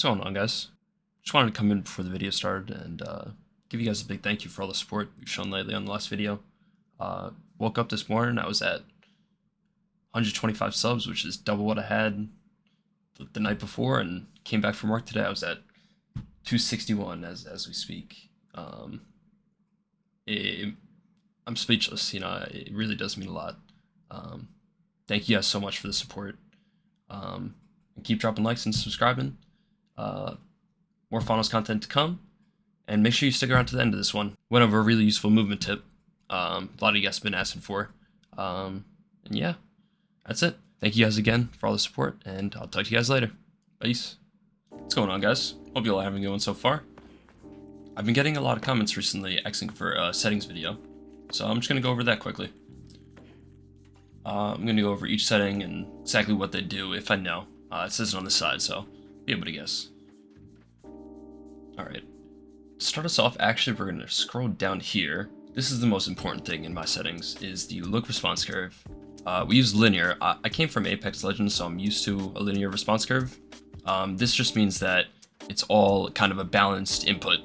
What's going on, guys? Just wanted to come in before the video started and give you guys a big thank you for all the support you've shown lately on the last video. Woke up this morning, I was at 125 subs, which is double what I had the night before, and came back from work today. I was at 261 as we speak. I'm speechless. It really does mean a lot. Thank you guys so much for the support. And keep dropping likes and subscribing. More finals content to come, and make sure you stick around to the end of this one. Went over a really useful movement tip. A lot of you guys have been asking for. And yeah, that's it. Thank you guys again for all the support, and I'll talk to you guys later. Peace. What's going on, guys? Hope you all are having a good one so far. I've been getting a lot of comments recently asking for a settings video, so I'm just going to go over that quickly. I'm going to go over each setting and exactly what they do if I know. It says it on the side, so be able to guess. Alright, to start us off, actually we're going to scroll down here. This is the most important thing in my settings, is the look response curve. We use linear. I came from Apex Legends, so I'm used to a linear response curve. This just means that it's all kind of a balanced input.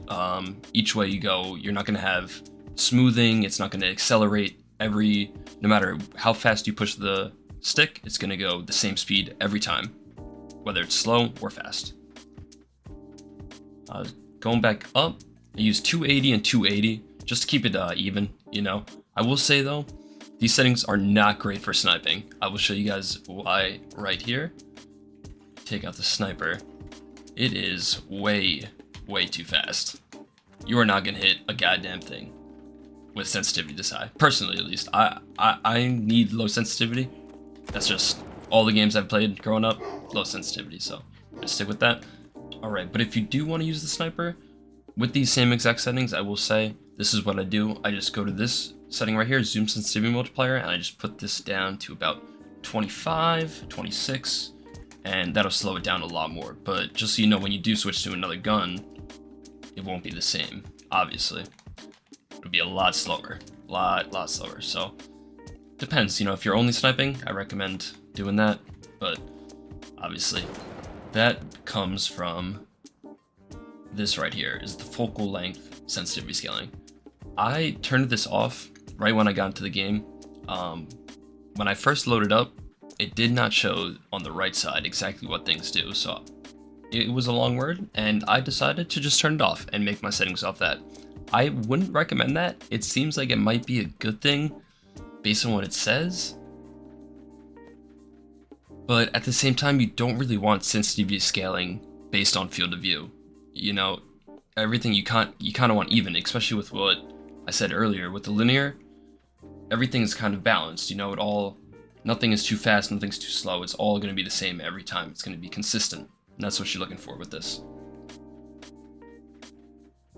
Each way you go, you're not going to have smoothing, it's not going to accelerate no matter how fast you push the stick, it's going to go the same speed every time, whether it's slow or fast. Going back up, I use 280 and 280 just to keep it even, I will say though, these settings are not great for sniping. I will show you guys why right here. Take out the sniper. It is way too fast. You are not gonna hit a goddamn thing with sensitivity this high. Personally, at least, I need low sensitivity. That's just all the games I've played growing up, low sensitivity, so just stick with that. Alright, but if you do want to use the sniper, with these same exact settings, I will say, this is what I do. I just go to this setting right here, zoom sensitivity multiplier, and I just put this down to about 25, 26, and that'll slow it down a lot more. But just so you know, when you do switch to another gun, it won't be the same, obviously. It'll be a lot slower, lot slower, so depends, if you're only sniping, I recommend doing that, but obviously that comes from this right here, is the focal length sensitivity scaling. I turned this off right when I got into the game. When I first loaded up, it did not show on the right side exactly what things do, so it was a long word, and I decided to just turn it off and make my settings off that. I wouldn't recommend that. It seems like it might be a good thing based on what it says, but at the same time, you don't really want sensitivity scaling based on field of view. Everything you kind of want even, especially with what I said earlier with the linear. Everything is kind of balanced. Nothing is too fast, nothing's too slow. It's all going to be the same every time. It's going to be consistent, and that's what you're looking for with this.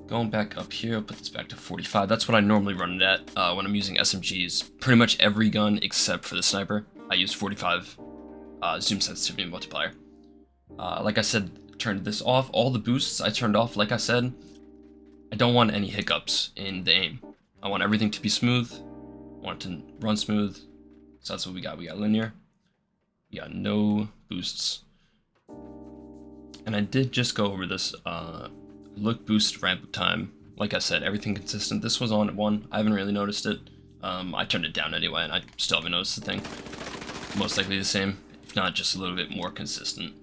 Going back up here, I'll put this back to 45. That's what I normally run it at when I'm using SMGs. Pretty much every gun except for the sniper, I use 45 zoom sensitivity multiplier. Like I said, turned this off. All the boosts I turned off. Like I said, I don't want any hiccups in the aim. I want everything to be smooth. I want it to run smooth. So that's what we got. We got linear. We got no boosts. And I did just go over this look boost ramp up time. Like I said, everything consistent. This was on at 1. I haven't really noticed it. I turned it down anyway, and I still haven't noticed the thing. Most likely the same, if not just a little bit more consistent.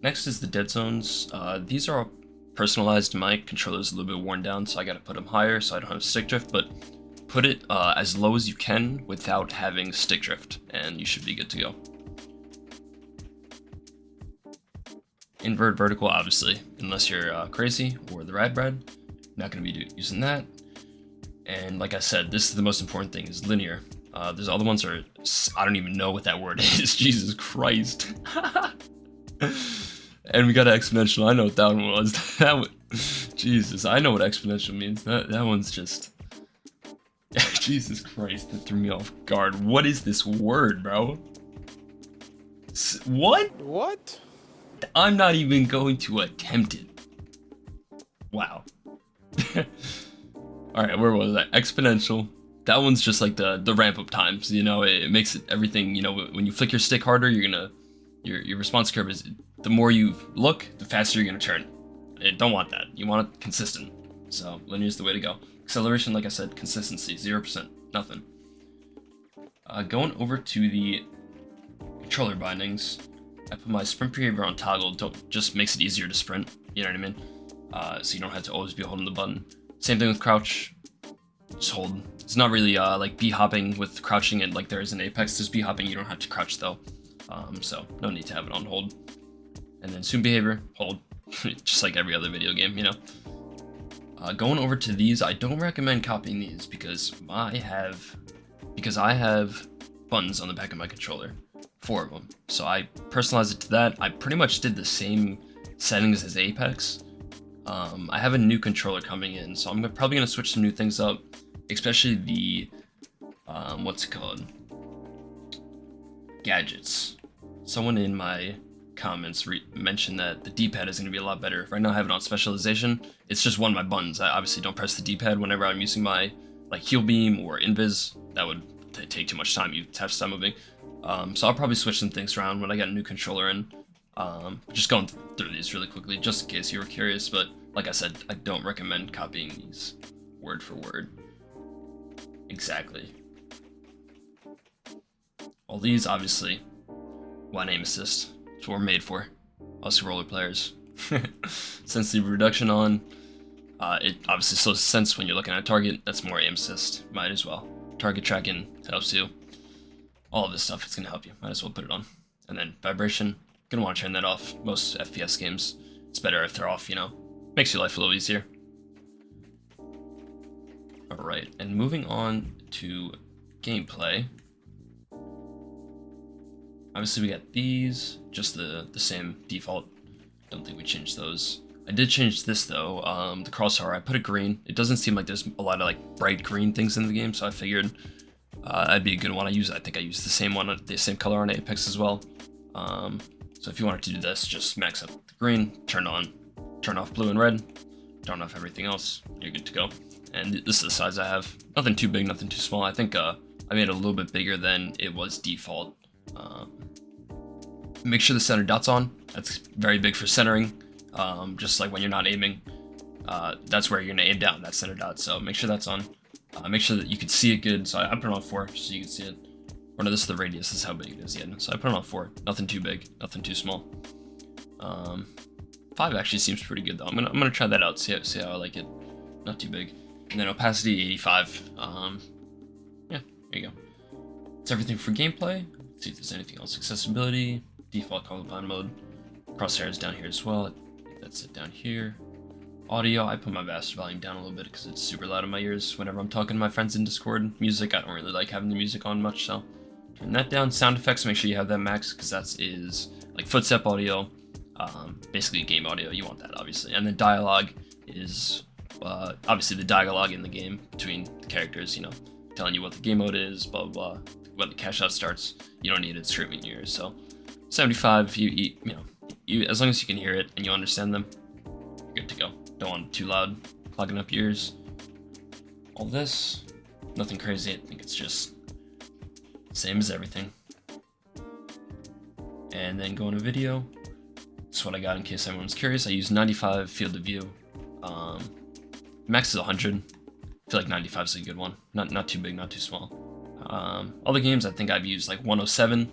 Next is the dead zones. These are all personalized. My controller's a little bit worn down, so I gotta put them higher so I don't have stick drift, but put it as low as you can without having stick drift, and you should be good to go. Invert vertical, obviously, unless you're crazy or the rad bread. Not gonna be using that. And like I said, this is the most important thing, is linear. There's other ones are, I don't even know what that word is. Jesus Christ. And we got an exponential. I know what that one was. Jesus, I know what exponential means. That one's just... Jesus Christ, that threw me off guard. What is this word, bro? What? What? I'm not even going to attempt it. Wow. Alright, where was that? Exponential. That one's just like the ramp up times, it makes it everything, when you flick your stick harder, you're gonna your response curve is the more you look, the faster you're gonna turn. You don't want that. You want it consistent. So linear is the way to go. Acceleration, like I said, consistency, 0%, nothing. Going over to the controller bindings, I put my sprint behavior on toggle. Just makes it easier to sprint. You know what I mean? So you don't have to always be holding the button. Same thing with crouch. Just hold. It's not really like b-hopping with crouching and like there is in Apex. There's b-hopping, you don't have to crouch though. So no need to have it on hold. And then zoom behavior, hold. Just like every other video game, you know. Going over to these, I don't recommend copying these because I have buttons on the back of my controller. 4 of them. So I personalized it to that. I pretty much did the same settings as Apex. I have a new controller coming in, so I'm probably going to switch some new things up, especially the, what's it called? Gadgets. Someone in my comments mentioned that the D-pad is going to be a lot better. Right now I have it on specialization. It's just one of my buttons. I obviously don't press the D-pad whenever I'm using my like heal beam or invis. That would take too much time. You have to stop moving. So I'll probably switch some things around when I get a new controller in. Just going through these really quickly, just in case you were curious. But like I said, I don't recommend copying these word for word. Exactly. All these, obviously, one aim assist. That's what we're made for. Us roller players. Sensitivity reduction on. It obviously slows sense when you're looking at a target. That's more aim assist. Might as well. Target tracking helps you. All of this stuff, it's going to help you. Might as well put it on. And then vibration. Going to want to turn that off. Most FPS games, it's better if they're off, you know. Makes your life a little easier. Alright, and moving on to gameplay. Obviously we got these, just the same default. Don't think we changed those. I did change this though, the crosshair, I put it green. It doesn't seem like there's a lot of like bright green things in the game, so I figured that'd be a good one. I think I used the same one, the same color on Apex as well. So if you wanted to do this, just max up the green, turn off blue and red, turn off everything else, you're good to go. And this is the size I have. Nothing too big, nothing too small. I think I made it a little bit bigger than it was default. Make sure the center dot's on. That's very big for centering. Just like when you're not aiming, that's where you're gonna aim down, that center dot. So make sure that's on. Make sure that you can see it good. So I put it on 4 so you can see it. Or no, this is the radius, this is how big it is. Yeah, so I put it on 4. Nothing too big, nothing too small. 5 actually seems pretty good though. I'm gonna try that out, see how I like it. Not too big. And then opacity 85. Yeah, there you go. That's everything for gameplay. Let's see if there's anything else. Accessibility, default colorblind mode. Crosshair is down here as well. That's it down here. Audio, I put my vast volume down a little bit because it's super loud in my ears whenever I'm talking to my friends in Discord. Music, I don't really like having the music on much, so turn that down. Sound effects, make sure you have that max because that is like footstep audio, basically game audio. You want that obviously. And then dialogue is obviously the dialogue in the game between the characters, you know, telling you what the game mode is, blah blah blah. When the cash out starts, you don't need it screaming in your ears. So 75, you know, as long as you can hear it and you understand them, you're good to go. Don't want it too loud, clogging up your ears. All this, nothing crazy. I think it's just same as everything. And then go into video. That's what I got in case anyone's curious. I use 95 field of view. Max is 100. I feel like 95 is a good one. Not too big, not too small. Other games, I think I've used like 107.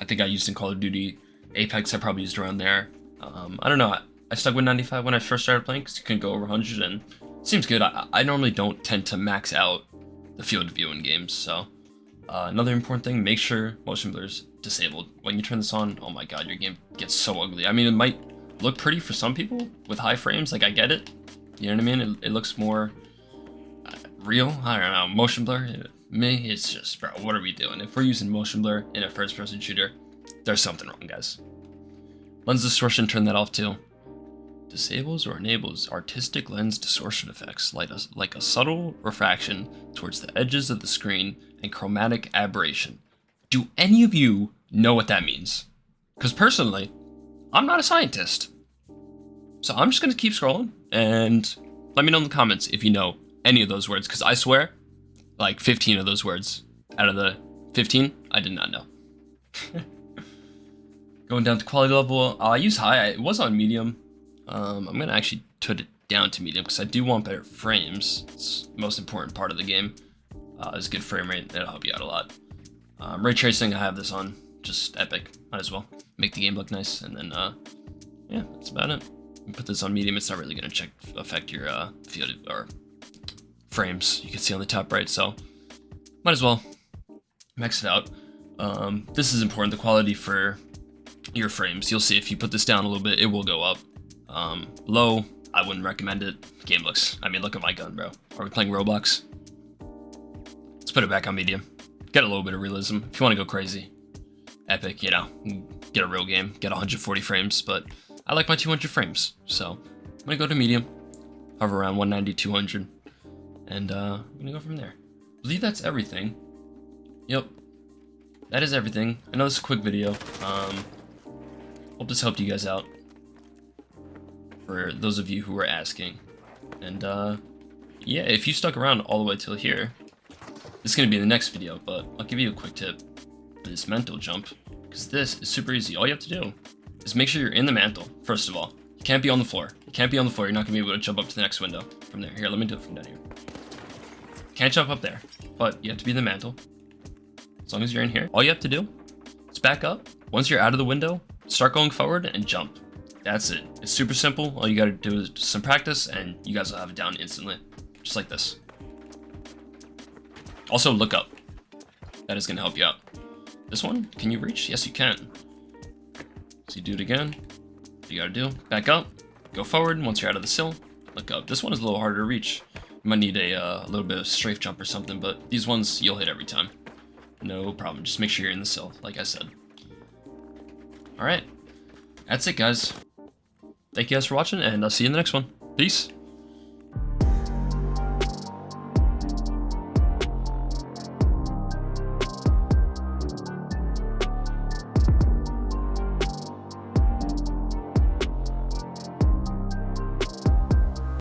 I think I used in Call of Duty. Apex, I probably used around there. I don't know. I stuck with 95 when I first started playing because you couldn't go over 100, and it seems good. I normally don't tend to max out the field of view in games. So another important thing, make sure motion blur is disabled. When you turn this on, oh my god, your game gets so ugly. I mean, it might look pretty for some people with high frames, like I get it. You know what I mean? It looks more real. I don't know. Motion blur, me, it's just, bro, what are we doing? If we're using motion blur in a first-person shooter, there's something wrong, guys. Lens distortion, turn that off too. Disables or enables artistic lens distortion effects, like a subtle refraction towards the edges of the screen and chromatic aberration. Do any of you know what that means? Because personally, I'm not a scientist. So I'm just going to keep scrolling and let me know in the comments if you know any of those words, because I swear, like 15 of those words out of the 15, I did not know. Going down to quality level, I use high. It was on medium. I'm gonna actually put it down to medium because I do want better frames. It's the most important part of the game. Is good frame rate. That'll help you out a lot. Ray tracing, I have this on. Just epic. Might as well make the game look nice. And then, yeah, that's about it. You put this on medium. It's not really gonna affect your field or frames. You can see on the top right. So might as well max it out. This is important. The quality for your frames. You'll see if you put this down a little bit, it will go up. Low, I wouldn't recommend it. Game looks, I mean, look at my gun, bro. Are we playing Roblox? Let's put it back on medium. Get a little bit of realism. If you want to go crazy, epic, you know, get a real game, get 140 frames, but I like my 200 frames. So I'm gonna go to medium, hover around 190, 200, and I'm gonna go from there. I believe that's everything. Yep, that is everything. I know this is a quick video. Hope this helped you guys out, for those of you who were asking. And yeah, if you stuck around all the way till here, this is going to be in the next video, but I'll give you a quick tip for this mental jump, because this is super easy. All you have to do is make sure you're in the mantle, first of all. You can't be on the floor. You can't be on the floor. You're not going to be able to jump up to the next window from there. Here, let me do it from down here. Can't jump up there, but you have to be in the mantle. As long as you're in here, all you have to do is back up. Once you're out of the window, start going forward and jump. That's it. It's super simple. All you gotta do is some practice and you guys will have it down instantly. Just like this. Also, look up. That is gonna help you out. This one, can you reach? Yes, you can. So you do it again. What you gotta do, back up, go forward. Once you're out of the sill, look up. This one is a little harder to reach. You might need a little bit of strafe jump or something, but these ones you'll hit every time. No problem. Just make sure you're in the sill, like I said. Alright, that's it, guys. Thank you guys for watching, and I'll see you in the next one. Peace.